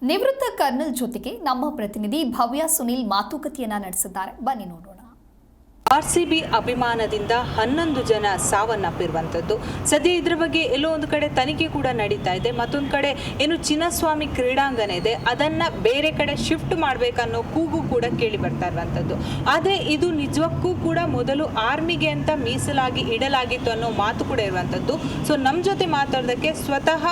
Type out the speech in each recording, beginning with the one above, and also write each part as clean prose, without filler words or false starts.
ನಿವೃತ್ತ ಕರ್ನಲ್ ಜೊತೆಗೆ ನಮ್ಮ ಪ್ರತಿನಿಧಿ ಭವ್ಯ ಸುನಿಲ್ ಮಾತುಕತೆಯನ್ನ ನಡೆಸಿದ್ದಾರೆ. ಬನ್ನಿ ನೋಡೋಣ. ಆರ್ಸಿಬಿ ಅಭಿಮಾನದಿಂದ 11 ಜನ ಸಾವನ್ನಪ್ಪಿರುವಂಥದ್ದು. ಸದ್ಯ ಇದರ ಬಗ್ಗೆ ಎಲ್ಲೋ ಒಂದು ಕಡೆ ತನಿಖೆ ಕೂಡ ನಡೀತಾ ಇದೆ. ಮತ್ತೊಂದು ಕಡೆ ಏನು ಚಿನ್ನಸ್ವಾಮಿ ಕ್ರೀಡಾಂಗಣ ಇದೆ ಅದನ್ನು ಬೇರೆ ಕಡೆ ಶಿಫ್ಟ್ ಮಾಡಬೇಕನ್ನೋ ಕೂಗು ಕೂಡ ಕೇಳಿ ಬರ್ತಾ ಇರುವಂಥದ್ದು. ಆದರೆ ಇದು ನಿಜಕ್ಕೂ ಕೂಡ ಮೊದಲು ಆರ್ಮಿಗೆ ಅಂತ ಮೀಸಲಾಗಿ ಇಡಲಾಗಿತ್ತು ಅನ್ನೋ ಮಾತು ಕೂಡ ಇರುವಂಥದ್ದು. ಸೊ ನಮ್ಮ ಜೊತೆ ಮಾತಾಡೋದಕ್ಕೆ ಸ್ವತಃ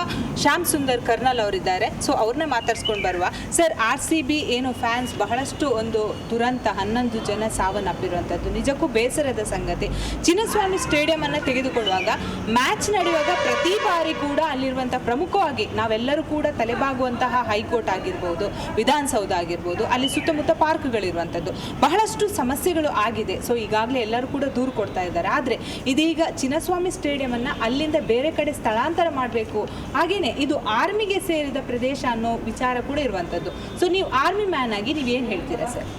ಶ್ಯಾಮ್ ಸುಂದರ್ ಕರ್ನಲ್ ಅವರಿದ್ದಾರೆ. ಸೊ ಅವ್ರನ್ನೇ ಮಾತಾಡ್ಸ್ಕೊಂಡು ಬರುವ. ಸರ್, ಆರ್ಸಿಬಿ ಏನು ಫ್ಯಾನ್ಸ್ ಬಹಳಷ್ಟು ಒಂದು ದುರಂತ 11 ಜನ ಸಾವನ್ನಪ್ಪಿರುವಂಥದ್ದು ನಿಜಕ್ಕೂ ಬೇಸರದ ಸಂಗತಿ. ಚಿನ್ನಸ್ವಾಮಿ ಸ್ಟೇಡಿಯಂ ಅನ್ನು ತೆಗೆದುಕೊಳ್ಳುವಾಗ ಮ್ಯಾಚ್ ನಡೆಯುವಾಗ ಪ್ರತಿ ಬಾರಿ ಕೂಡ ಅಲ್ಲಿರುವಂತಹ ಪ್ರಮುಖವಾಗಿ ನಾವೆಲ್ಲರೂ ಕೂಡ ತಲೆಬಾಗುವಂತಹ ಹೈಕೋರ್ಟ್ ಆಗಿರ್ಬೋದು, ವಿಧಾನಸೌಧ ಆಗಿರ್ಬೋದು, ಅಲ್ಲಿ ಸುತ್ತಮುತ್ತ ಪಾರ್ಕ್ಗಳಿರುವಂಥದ್ದು ಬಹಳಷ್ಟು ಸಮಸ್ಯೆಗಳು ಆಗಿದೆ. ಸೊ ಈಗಾಗಲೇ ಎಲ್ಲರೂ ಕೂಡ ದೂರು ಕೊಡ್ತಾ ಇದ್ದಾರೆ. ಆದರೆ ಇದೀಗ ಚಿನ್ನಸ್ವಾಮಿ ಸ್ಟೇಡಿಯಂ ಅನ್ನು ಅಲ್ಲಿಂದ ಬೇರೆ ಕಡೆ ಸ್ಥಳಾಂತರ ಮಾಡಬೇಕು, ಹಾಗೇನೆ ಇದು ಆರ್ಮಿಗೆ ಸೇರಿದ ಪ್ರದೇಶ ಅನ್ನೋ ವಿಚಾರ ಕೂಡ ಇರುವಂಥದ್ದು. ಸೊ ನೀವು ಆರ್ಮಿ ಮ್ಯಾನ್ ಆಗಿ ನೀವೇನು ಹೇಳ್ತೀರಾ ಸರ್?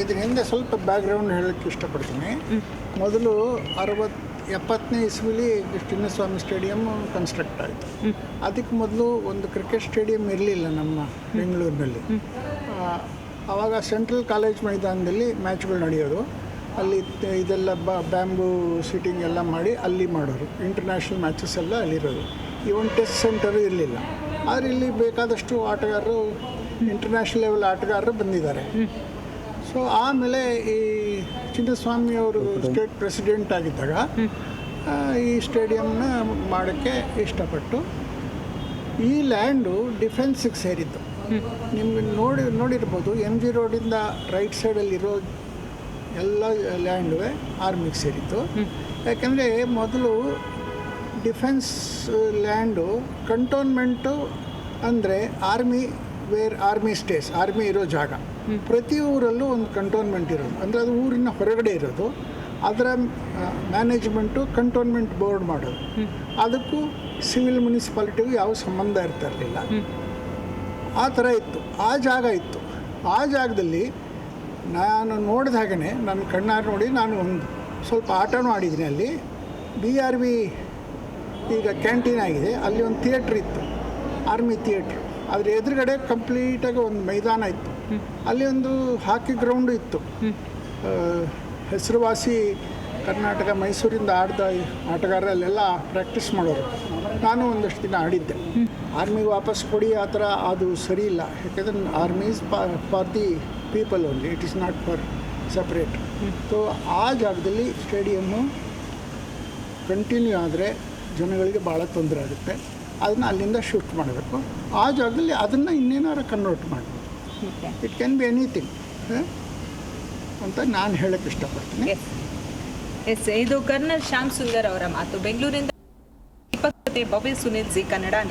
ಇದ್ರ ಹಿಂದೆ ಸ್ವಲ್ಪ ಬ್ಯಾಕ್ಗ್ರೌಂಡ್ ಹೇಳೋಕ್ಕೆ ಇಷ್ಟಪಡ್ತೀನಿ. ಮೊದಲು 60-70ನೇ ಇಸ್ವಿಲಿ ಚಿನ್ನಸ್ವಾಮಿ ಸ್ಟೇಡಿಯಮ್ ಕನ್ಸ್ಟ್ರಕ್ಟ್ ಆಯಿತು. ಅದಕ್ಕೆ ಮೊದಲು ಒಂದು ಕ್ರಿಕೆಟ್ ಸ್ಟೇಡಿಯಂ ಇರಲಿಲ್ಲ ನಮ್ಮ ಬೆಂಗಳೂರಿನಲ್ಲಿ. ಆವಾಗ ಸೆಂಟ್ರಲ್ ಕಾಲೇಜ್ ಮೈದಾನದಲ್ಲಿ ಮ್ಯಾಚ್ಗಳು ನಡೆಯೋದು. ಅಲ್ಲಿ ಇದೆಲ್ಲ ಬ್ಯಾಂಬೂ ಸೀಟಿಂಗ್ ಎಲ್ಲ ಮಾಡಿ ಅಲ್ಲಿ ಮಾಡೋರು. ಇಂಟರ್ನ್ಯಾಷನಲ್ ಮ್ಯಾಚಸ್ ಎಲ್ಲ ಅಲ್ಲಿರೋದು. ಇವನ್ ಟೆಸ್ಟ್ ಸೆಂಟರು ಇರಲಿಲ್ಲ. ಆದರೆ ಇಲ್ಲಿ ಬೇಕಾದಷ್ಟು ಆಟಗಾರರು, ಇಂಟರ್ನ್ಯಾಷನಲ್ ಲೆವೆಲ್ ಆಟಗಾರರು ಬಂದಿದ್ದಾರೆ. ಸೊ ಆಮೇಲೆ ಈ ಚಿನ್ನಸ್ವಾಮಿ ಅವರು ಸ್ಟೇಟ್ ಪ್ರೆಸಿಡೆಂಟ್ ಆಗಿದ್ದಾಗ ಈ ಸ್ಟೇಡಿಯಂನ ಮಾಡೋಕ್ಕೆ ಇಷ್ಟಪಟ್ಟು ಈ ಲ್ಯಾಂಡು ಡಿಫೆನ್ಸಿಗೆ ಸೇರಿದ್ದು. ನಿಮ್ಗೆ ನೋಡಿರ್ಬೋದು, MG ರೋಡಿಂದ ರೈಟ್ ಸೈಡಲ್ಲಿರೋ ಎಲ್ಲ ಲ್ಯಾಂಡು ಆರ್ಮಿಗೆ ಸೇರಿತ್ತು. ಯಾಕೆಂದರೆ ಮೊದಲು ಡಿಫೆನ್ಸ್ ಲ್ಯಾಂಡು ಕಂಟೋನ್ಮೆಂಟು ಅಂದರೆ ಆರ್ಮಿ ಸ್ಟೇಸ್, ಆರ್ಮಿ ಇರೋ ಜಾಗ. ಪ್ರತಿ ಊರಲ್ಲೂ ಒಂದು ಕಂಟೋನ್ಮೆಂಟ್ ಇರೋದು, ಅಂದರೆ ಅದು ಊರಿನ ಹೊರಗಡೆ ಇರೋದು. ಅದರ ಮ್ಯಾನೇಜ್ಮೆಂಟು ಕಂಟೋನ್ಮೆಂಟ್ ಬೋರ್ಡ್ ಮಾಡೋದು. ಅದಕ್ಕೂ ಸಿವಿಲ್ ಮುನ್ಸಿಪಾಲಿಟಿಗೂ ಯಾವ ಸಂಬಂಧ ಇರ್ತಾ ಇರಲಿಲ್ಲ. ಆ ಥರ ಇತ್ತು, ಆ ಜಾಗ ಇತ್ತು. ಆ ಜಾಗದಲ್ಲಿ ನಾನು ನೋಡಿದ ಹಾಗೆಯೇ ನನ್ನ ಕಣ್ಣಾರು ನೋಡಿ ನಾನು ಒಂದು ಸ್ವಲ್ಪ ಆಟನೂ ಆಡಿದ್ದೀನಿ. ಅಲ್ಲಿ BRB ಈಗ ಕ್ಯಾಂಟೀನ್ ಆಗಿದೆ, ಅಲ್ಲಿ ಒಂದು ಥಿಯೇಟ್ರ್ ಇತ್ತು, ಆರ್ಮಿ ಥಿಯೇಟ್ರ್. ಅದ್ರ ಎದುರುಗಡೆ ಕಂಪ್ಲೀಟಾಗಿ ಒಂದು ಮೈದಾನ ಇತ್ತು. ಅಲ್ಲಿ ಒಂದು ಹಾಕಿ ಗ್ರೌಂಡು ಇತ್ತು. ಹೆಸರುವಾಸಿ ಕರ್ನಾಟಕ, ಮೈಸೂರಿಂದ ಆಡಿದ ಆಟಗಾರರಲ್ಲೆಲ್ಲ ಪ್ರಾಕ್ಟೀಸ್ ಮಾಡೋರು. ನಾನು ಒಂದಷ್ಟು ದಿನ ಆಡಿದ್ದೆ. ಆರ್ಮಿಗೆ ವಾಪಸ್ ಕೊಡಿ ಆ ಥರ ಅದು ಸರಿ ಇಲ್ಲ. ಯಾಕೆಂದರೆ army is for the people only, it is not for separate. So ಆ ಜಾಗದಲ್ಲಿ ಸ್ಟೇಡಿಯಮ್ಮು ಕಂಟಿನ್ಯೂ ಆದರೆ ಜನಗಳಿಗೆ ಭಾಳ ತೊಂದರೆ ಆಗುತ್ತೆ. ಅದನ್ನು ಅಲ್ಲಿಂದ ಶಿಫ್ಟ್ ಮಾಡಬೇಕು. ಆ ಜಾಗದಲ್ಲಿ ಅದನ್ನು ಇನ್ನೇನಾರು ಕನ್ವರ್ಟ್ ಮಾಡಬೇಕು. ಇಟ್ ಕ್ಯಾನ್ ಬಿ ಎನಿಥಿಂಗ್ ಅಂತ ನಾನು ಹೇಳಕ್ಕೆ ಇಷ್ಟಪಡ್ತೀನಿ. ಇದು ಕರ್ನಲ್ ಶ್ಯಾಮ್ ಸುಂದರ್ ಅವರ ಮಾತು. ಬೆಂಗಳೂರಿಂದ ಭವ್ಯ ಸುನಿಲ್, ಜಿ ಕನ್ನಡ ನ್ಯೂಸ್.